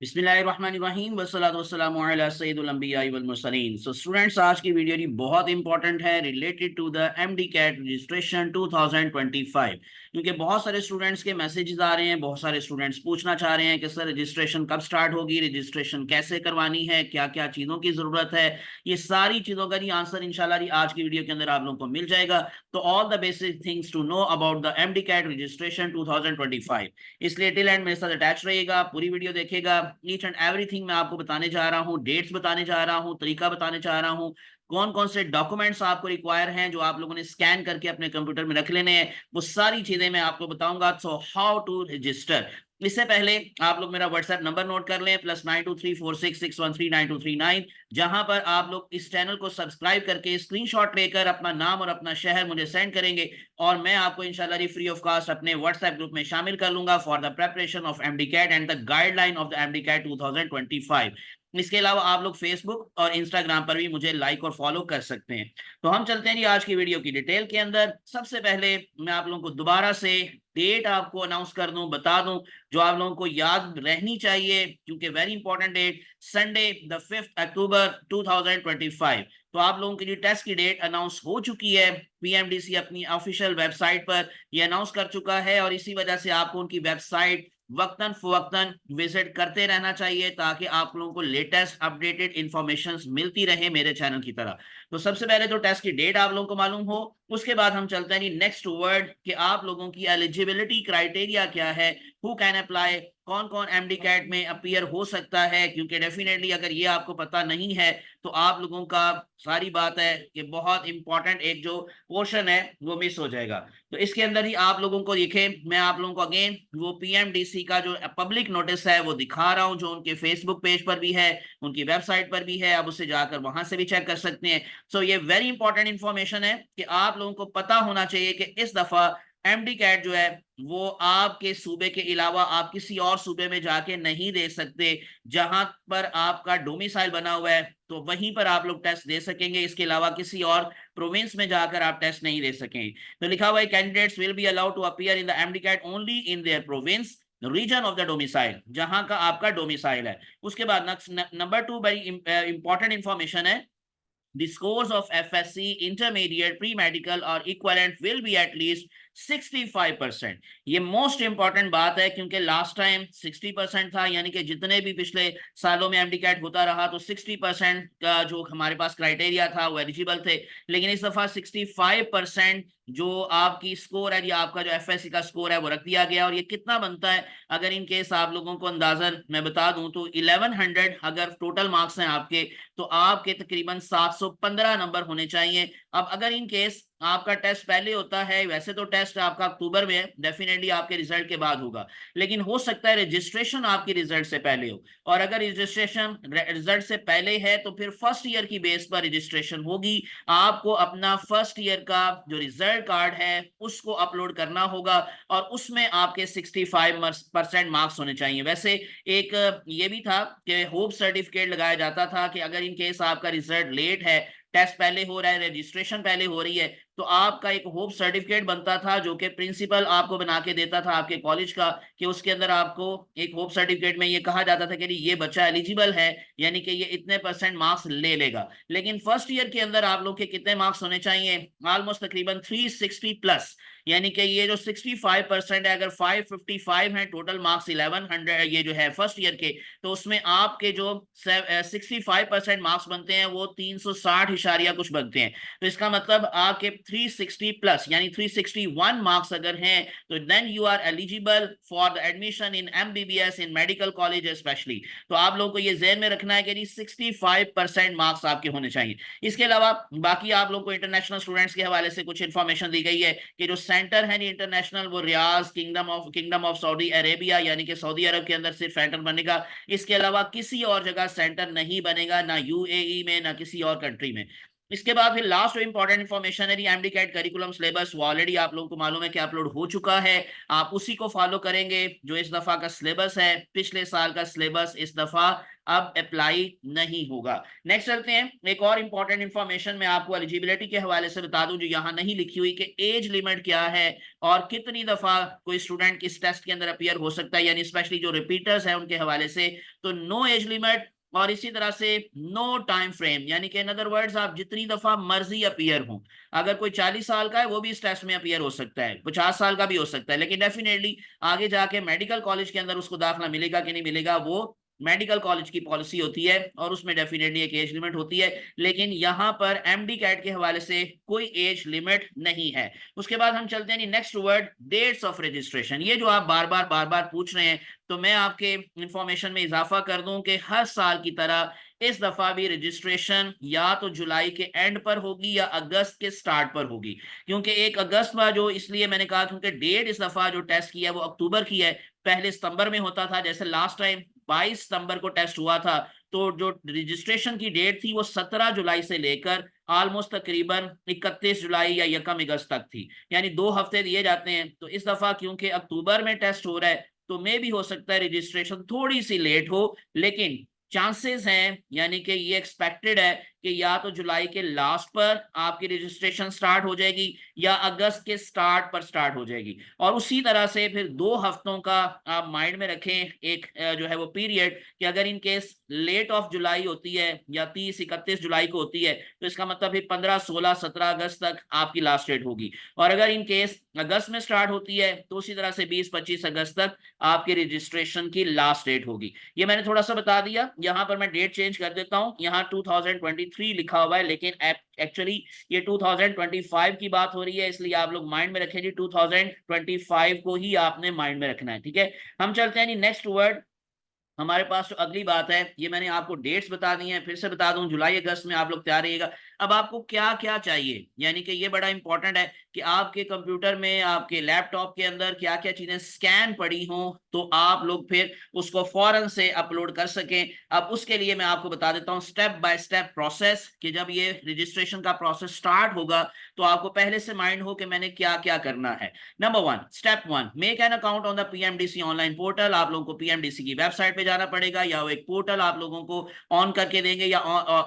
बिस्मिल्लाहिर्रहमानिर्रहीम वस्सलातु वस्सलामु अला सय्यिदिल अंबिया वल मुरसलीन। सो स्टूडेंट्स, आज की वीडियो बहुत इंपॉर्टेंट है related to the MDCAT registration 2025, क्योंकि बहुत सारे स्टूडेंट्स के मैसेजेस आ रहे हैं। बहुत सारे स्टूडेंट्स पूछना चाह रहे हैं कि सर रजिस्ट्रेशन कब स्टार्ट होगी, रजिस्ट्रेशन कैसे करवानी है, क्या क्या चीज़ों की ज़रूरत है। ये सारी चीज़ों का ही आंसर इंशाल्लाह आज की वीडियो के अंदर आप लोगों को मिल जाएगा। तो all the basic things to know about the MDCAT registration 2025, इसलिए टिल एंड मेरे साथ अटैच रहिएगा, पूरी वीडियो देखिएगा। ईच एंड एवरीथिंग मैं आपको बताने जा रहा हूँ, डेट्स बताने जा रहा हूँ, तरीका बताने जा रहा हूँ, कौन कौन से डॉक्यूमेंट्स आपको रिक्वायर हैं जो आप लोगों ने स्कैन करके अपने कंप्यूटर में रख लेने हैं, वो सारी चीजें मैं आपको बताऊंगा। So how to register. इससे पहले आप लोग मेरा व्हाट्सएप नंबर नोट कर लें, +923466139239, जहां पर आप लोग इस चैनल को सब्सक्राइब करके स्क्रीनशॉट लेकर अपना नाम और अपना शहर मुझे सेंड करेंगे, और मैं आपको इंशाल्लाह फ्री ऑफ कॉस्ट अपने व्हाट्सएप ग्रुप में शामिल कर लूंगा for the preparation of MDCAT and the guideline of the MDCAT 2025। इसके अलावा आप लोग फेसबुक और इंस्टाग्राम पर भी मुझे लाइक और फॉलो कर सकते हैं। तो हम चलते हैं जी आज की वीडियो की डिटेल के अंदर। सबसे पहले मैं आप लोगों को दोबारा से डेट आपको अनाउंस कर दूं, बता दूं, जो आप लोगों को याद रहनी चाहिए, क्योंकि very important date, Sunday the 5 October 2025। तो आप लोगों के लिए टेस्ट की डेट अनाउंस हो चुकी है। पीएमडीसी अपनी ऑफिशियल वेबसाइट पर ये अनाउंस कर चुका है, और इसी वजह से आपको उनकी वेबसाइट वक्तन फवक्तन विजिट करते रहना चाहिए, ताकि आप लोगों को लेटेस्ट अपडेटेड इंफॉर्मेशन मिलती रहे मेरे चैनल की तरह। तो सबसे पहले तो टेस्ट की डेट आप लोगों को मालूम हो, उसके बाद हम चलते हैं नेक्स्ट वर्ड कि आप लोगों की एलिजिबिलिटी क्राइटेरिया क्या है, हु कैन अप्लाई, कौन कौन एमडी कैट में अपीयर हो सकता है। क्योंकि डेफिनेटली अगर ये आपको पता नहीं है तो आप लोगों का सारी बात है कि बहुत इंपॉर्टेंट एक जो पोर्शन है वो मिस हो जाएगा। तो इसके अंदर ही आप लोगों को देखे, मैं आप लोगों को अगेन वो पीएमडीसी का जो पब्लिक नोटिस है वो दिखा रहा हूं, जो उनके फेसबुक पेज पर भी है, उनकी वेबसाइट पर भी है, आप उसे जाकर वहां से भी चेक कर सकते हैं। सो ये वेरी इंपॉर्टेंट इंफॉर्मेशन है कि आप लोगों को पता होना चाहिए कि इस दफा एमडी कैट जो है वो आपके सूबे के अलावा आप किसी और सूबे में जाके नहीं दे सकते। जहां पर आपका डोमिसाइल बना हुआ है तो वहीं पर आप लोग टेस्ट दे सकेंगे, इसके अलावा किसी और प्रोविंस में जाकर आप टेस्ट नहीं दे सकेंगे। तो लिखा हुआ है candidates will be allowed to appear in the MDCAT only in their province region of the domicile, जहां का आपका डोमिसाइल है। उसके बाद नंबर 2 बड़ी इंपॉर्टेंट इंफॉर्मेशन है, the scores of FSC, intermediate, pre-medical or equivalent will be at least 65%। ये most important बात है, क्योंकि लास्ट टाइम 60% था, यानी कि जितने भी पिछले सालों में एमडी कैट होता रहा तो 60% का जो हमारे पास क्राइटेरिया था वो एलिजिबल थे। लेकिन इस दफा 65% जो आपकी स्कोर है, या आपका जो एफएससी का स्कोर है वो रख दिया गया। और ये कितना बनता है, अगर इन केस आप लोगों को अंदाजन मैं बता दूं तो 1100 अगर टोटल मार्क्स हैं आपके, तो आपके तकरीबन 715 नंबर होने चाहिए। अब अगर इन केस आपका टेस्ट पहले होता है, वैसे तो टेस्ट आपका अक्टूबर में है, डेफिनेटली आपके रिजल्ट के बाद होगा, लेकिन हो सकता है रजिस्ट्रेशन आपकी रिजल्ट से पहले हो। और अगर रजिस्ट्रेशन रिजल्ट से पहले है तो फिर फर्स्ट ईयर की बेस पर रजिस्ट्रेशन होगी। आपको अपना फर्स्ट ईयर का जो रिजल्ट कार्ड है उसको अपलोड करना होगा, और उसमें आपके 65% मार्क्स होने चाहिए। वैसे एक ये भी था कि होप सर्टिफिकेट लगाया जाता था कि अगर इन केस आपका रिजल्ट लेट है, टेस्ट पहले हो रहा है, रजिस्ट्रेशन पहले हो रही है, तो आपका एक होप सर्टिफिकेट बनता था जो कि प्रिंसिपल आपको बना के देता था आपके कॉलेज का, कि उसके अंदर आपको एक होप सर्टिफिकेट में ये कहा जाता था कि ये बच्चा एलिजिबल है, यानी कि ये इतने परसेंट मार्क्स ले लेगा। लेकिन फर्स्ट ईयर के अंदर आप लोग के कितने मार्क्स होने चाहिए, ऑलमोस्ट तकरीबन 360 प्लस, यानी कि ये जो 65% है, अगर 555 है टोटल मार्क्स 1100 ये जो है फर्स्ट ईयर के, तो उसमें आपके जो 65% मार्क्स बनते हैं वो 360 इशारिया कुछ बनते हैं। तो इसका मतलब आपके 360 प्लस यानी 361 मार्क्स अगर हैं, तो then you are eligible for the admission in MBBS in medical college specially. तो आप लोगों को ये ज़हन में रखना है कि 65% मार्क्स आपके होने चाहिए। इसके अलावा बाकी आप लोगों को इंटरनेशनल स्टूडेंट्स के हवाले से कुछ इंफॉर्मेशन दी गई है कि जो सेंटर है इंटरनेशनल वो रियाज किंगडम ऑफ सऊदी अरेबिया, यानी कि सऊदी अरब के अंदर सिर्फ सेंटर बनेगा। इसके अलावा किसी और जगह सेंटर नहीं बनेगा, ना यूएई में ना किसी और कंट्री में। इसके बाद फिर लास्ट जो इंपॉर्टेंट इन्फॉर्मेशन है एमडी कैट करिकुलम सिलेबस, वो ऑलरेडी आप लोगों को मालूम है कि अपलोड हो चुका है। आप उसी को फॉलो करेंगे जो इस दफा का सिलेबस है। पिछले साल का सिलेबस इस दफा अब अप्लाई नहीं होगा। नेक्स्ट चलते हैं, एक और इंपॉर्टेंट इन्फॉर्मेशन मैं आपको एलिजिबिलिटी के हवाले से बता दूं जो यहाँ नहीं लिखी हुई, कि एज लिमिट क्या है और कितनी दफा कोई स्टूडेंट किस टेस्ट के अंदर अपीयर हो सकता है, यानी स्पेशली जो रिपीटर्स हैं उनके हवाले से। तो नो एज लिमिट और इसी तरह से नो टाइम फ्रेम, यानी कि इन अदर वर्ड्स आप जितनी दफा मर्जी अपीयर हो। अगर कोई 40 साल का है वो भी इस टेस्ट में अपीयर हो सकता है, 50 साल का भी हो सकता है, लेकिन डेफिनेटली आगे जाके मेडिकल कॉलेज के अंदर उसको दाखिला मिलेगा कि नहीं मिलेगा वो मेडिकल कॉलेज की पॉलिसी होती है और उसमें डेफिनेटली एक एज लिमिट होती है। लेकिन यहाँ पर एमडी कैट के हवाले से कोई एज लिमिट नहीं है। उसके बाद हम चलते हैं next word, dates of registration. ये जो आप बार बार पूछ रहे हैं, तो मैं आपके इंफॉर्मेशन में इजाफा कर दूं कि हर साल की तरह इस दफा भी रजिस्ट्रेशन या तो जुलाई के एंड पर होगी या अगस्त के स्टार्ट पर होगी। क्योंकि 1 अगस्त में जो, इसलिए मैंने कहा क्योंकि डेट इस दफा जो टेस्ट की है वो अक्टूबर की है, पहले सितंबर में होता था। जैसे लास्ट टाइम 22 सितंबर को टेस्ट हुआ था, तो जो रजिस्ट्रेशन की डेट थी वो 17 जुलाई से लेकर ऑलमोस्ट तकरीबन 31 जुलाई या 1 अगस्त तक थी, यानी 2 हफ्ते दिए जाते हैं। तो इस दफा क्योंकि अक्टूबर में टेस्ट हो रहा है तो मे भी हो सकता है रजिस्ट्रेशन थोड़ी सी लेट हो, लेकिन चांसेस हैं, यानी कि ये एक्सपेक्टेड है कि या तो जुलाई के लास्ट पर आपकी रजिस्ट्रेशन स्टार्ट हो जाएगी या अगस्त के स्टार्ट पर स्टार्ट हो जाएगी। और उसी तरह से फिर 2 हफ्तों का आप माइंड में रखें एक जो है वो पीरियड, कि अगर in case late of July होती है या 30-31 जुलाई को होती है तो इसका मतलब फिर 15-16-17 अगस्त तक आपकी लास्ट डेट होगी। और अगर इन केस अगस्त में स्टार्ट होती है तो उसी तरह से 20-25 अगस्त तक आपकी रजिस्ट्रेशन की लास्ट डेट होगी। ये मैंने थोड़ा सा बता दिया। यहाँ पर मैं डेट चेंज कर देता हूँ, यहाँ 2023 लिखा हुआ है लेकिन एक्चुअली ये 2025 की बात हो रही है, इसलिए आप लोग माइंड में रखें जी 2025 को ही आपने माइंड में रखना है, ठीक है। हम चलते हैं नेक्स्ट वर्ड। हमारे पास जो अगली बात है, ये मैंने आपको डेट्स बता दी हैं, फिर से बता दूं जुलाई अगस्त में आप लोग तैयार रहिएगा। अब आपको क्या क्या चाहिए, यानी कि ये बड़ा इंपॉर्टेंट है कि आपके कंप्यूटर में आपके लैपटॉप के अंदर क्या क्या चीजें स्कैन पड़ी हों तो आप लोग फिर उसको फौरन से अपलोड कर सकें। अब उसके लिए मैं आपको बता देता हूं स्टेप बाय स्टेप प्रोसेस, कि जब ये रजिस्ट्रेशन का प्रोसेस स्टार्ट होगा तो आपको पहले से माइंड हो कि मैंने क्या क्या करना है। Number 1, step 1, make an account on the PMDC online portal. आप लोगों को पीएमडीसी की वेबसाइट पे जाना पड़ेगा या वो एक पोर्टल आप लोगों को ऑन करके देंगे या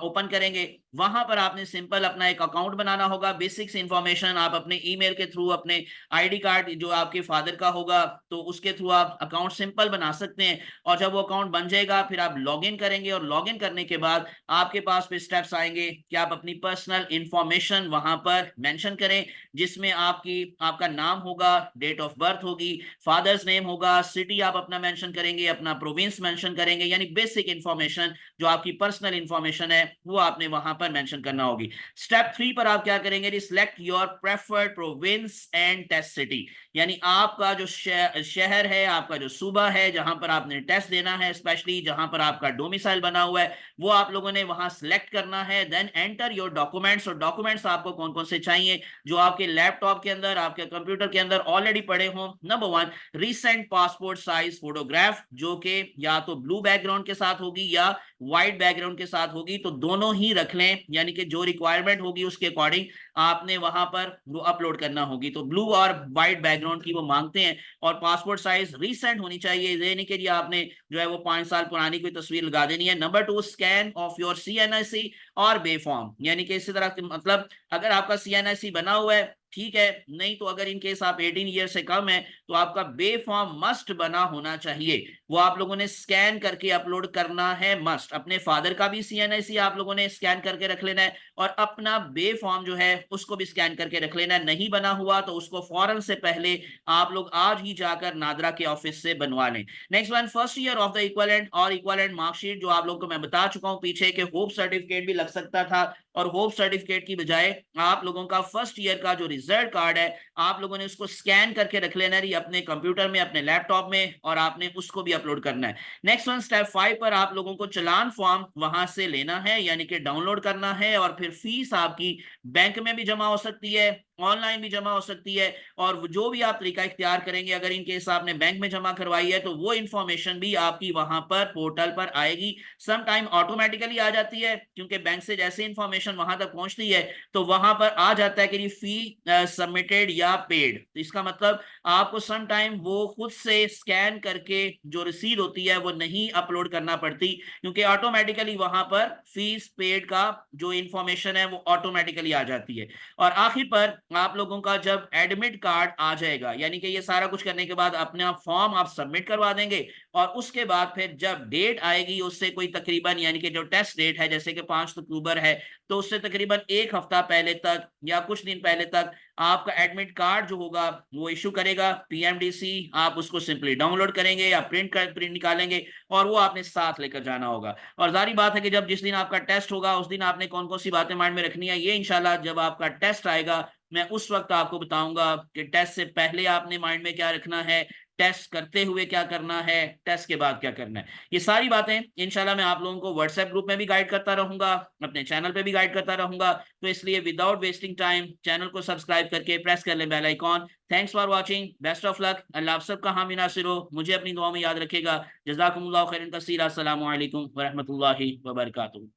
ओपन करेंगे। वहां पर आपने सिंपल अपना एक अकाउंट बनाना होगा। बेसिक्स इंफॉर्मेशन आप अपने ईमेल के थ्रू, अपने आईडी कार्ड जो आपके फादर का होगा तो उसके थ्रू आप अकाउंट सिंपल बना सकते हैं। और जब वो अकाउंट बन जाएगा फिर आप लॉगिन करेंगे और लॉगिन करने के बाद आपके पास फिर स्टेप्स आएंगे कि आप अपनी पर्सनल इंफॉर्मेशन वहां पर मेंशन करें, जिसमें आपका नाम होगा, डेट ऑफ बर्थ होगी, फादर्स नेम होगा, सिटी आप अपना मेंशन करेंगे, अपना प्रोविंस मेंशन करेंगे, यानी बेसिक इंफॉर्मेशन जो आपकी पर्सनल इंफॉर्मेशन है वो आपने वहां पर मेंशन करना होगी। स्टेप 3 पर आप क्या करेंगे, select your preferred province and test city, यानी आपका जो शहर है, आपका जो सूबा है जहां पर आपने टेस्ट देना है, स्पेशली जहां पर आपका डोमिसाइल बना हुआ है वो आप लोगों ने वहां सिलेक्ट करना है। देन एंटर योर डॉक्यूमेंट्स, और डॉक्यूमेंट्स आपको कौन कौन से चाहिए जो आपके लैपटॉप के अंदर, आपके कंप्यूटर के अंदर ऑलरेडी पड़े हों। Number 1, recent passport size photograph, जो कि या तो ब्लू बैकग्राउंड के साथ होगी या व्हाइट बैकग्राउंड के साथ होगी, तो दोनों ही रख लें, यानी कि जो रिक्वायरमेंट होगी उसके अकॉर्डिंग आपने वहां पर वो अपलोड करना होगी। तो ब्लू और व्हाइट बैकग्राउंड की वो मांगते हैं और पासपोर्ट साइज रीसेंट होनी चाहिए, ये नहीं कि आपने जो है वो 5 साल पुरानी कोई तस्वीर लगा देनी है। Number 2, scan of your CNIC और बे फॉर्म, यानी कि इसी तरह मतलब अगर आपका सीएनआईसी बना हुआ है ठीक है, नहीं तो अगर इन केस आप 18 ईयर से कम है तो आपका बे फॉर्म मस्ट बना होना चाहिए, वो आप लोगों ने स्कैन करके अपलोड करना है मस्ट। अपने फादर का भी सीएनआईसी आप लोगों ने स्कैन करके रख लेना है और अपना बे फॉर्म जो है उसको भी स्कैन करके रख लेना है। नहीं बना हुआ तो उसको फौरन से पहले आप लोग आज ही जाकर नादरा के ऑफिस से बनवा लें। Next one, first year of the equivalent और इक्विवेलेंट मार्कशीट, जो आप लोग को मैं बता चुका हूं पीछे के होप सर्टिफिकेट भी लग सकता था, और होप सर्टिफिकेट की बजाय आप लोगों का फर्स्ट ईयर का जो रिजल्ट कार्ड है आप लोगों ने उसको स्कैन करके रख लेना है अपने कंप्यूटर में, अपने लैपटॉप में, और आपने उसको भी अपलोड करना है। नेक्स्ट वन, स्टेप 5 पर आप लोगों को चालान फॉर्म वहां से लेना है, यानी कि डाउनलोड करना है, और फिर फीस आपकी बैंक में भी जमा हो सकती है ऑनलाइन भी जमा हो सकती है, और जो भी आप तरीका इख्तियार करेंगे, अगर इन केस आपने बैंक में जमा करवाई है तो वो इंफॉर्मेशन भी आपकी वहां पर पोर्टल पर आएगी। सम टाइम ऑटोमेटिकली आ जाती है, क्योंकि बैंक से जैसे इंफॉर्मेशन वहां तक पहुंचती है तो वहां पर आ जाता है कि फी सबमिटेड या पेड। तो इसका मतलब आपको सम टाइम वो खुद से स्कैन करके जो रसीद होती है वो नहीं अपलोड करना पड़ती, क्योंकि ऑटोमेटिकली वहां पर फीस पेड का जो इंफॉर्मेशन है वो ऑटोमेटिकली आ जाती है। और आखिर पर आप लोगों का जब एडमिट कार्ड आ जाएगा, यानी कि ये सारा कुछ करने के बाद अपना फॉर्म आप सबमिट करवा देंगे, और उसके बाद फिर जब डेट आएगी उससे कोई तकरीबन, यानी कि जो टेस्ट डेट है जैसे कि 5 अक्टूबर है, तो उससे तकरीबन एक हफ्ता पहले तक या कुछ दिन पहले तक आपका एडमिट कार्ड जो होगा वो इशू करेगा पीएमडीसी। आप उसको सिंपली डाउनलोड करेंगे या प्रिंट निकालेंगे, और वो आपने साथ लेकर जाना होगा। और जारी बात है कि जब जिस दिन आपका टेस्ट होगा उस दिन आपने कौन कौन सी बातें माइंड में रखनी है, ये इंशाल्लाह जब आपका टेस्ट आएगा मैं उस वक्त आपको बताऊंगा कि टेस्ट से पहले आपने माइंड में क्या रखना है, टेस्ट करते हुए क्या करना है, टेस्ट के बाद क्या करना है। ये सारी बातें इंशाल्लाह मैं आप लोगों को व्हाट्सएप ग्रुप में भी गाइड करता रहूंगा, अपने चैनल पे भी गाइड करता रहूंगा। तो इसलिए विदाउट वेस्टिंग टाइम चैनल को सब्सक्राइब करके प्रेस कर ले bell icon. Thanks for watching, best of luck, Allah आप सबका हामी नासिर हो, मुझे अपनी दुआ में याद रखेगा। जज़ाकुमुल्लाहु खैरन कसीरा, अस्सलामु अलैकुम व रहमतुल्लाहि व बरकातुहू।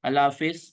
अल्लाह हाफिज।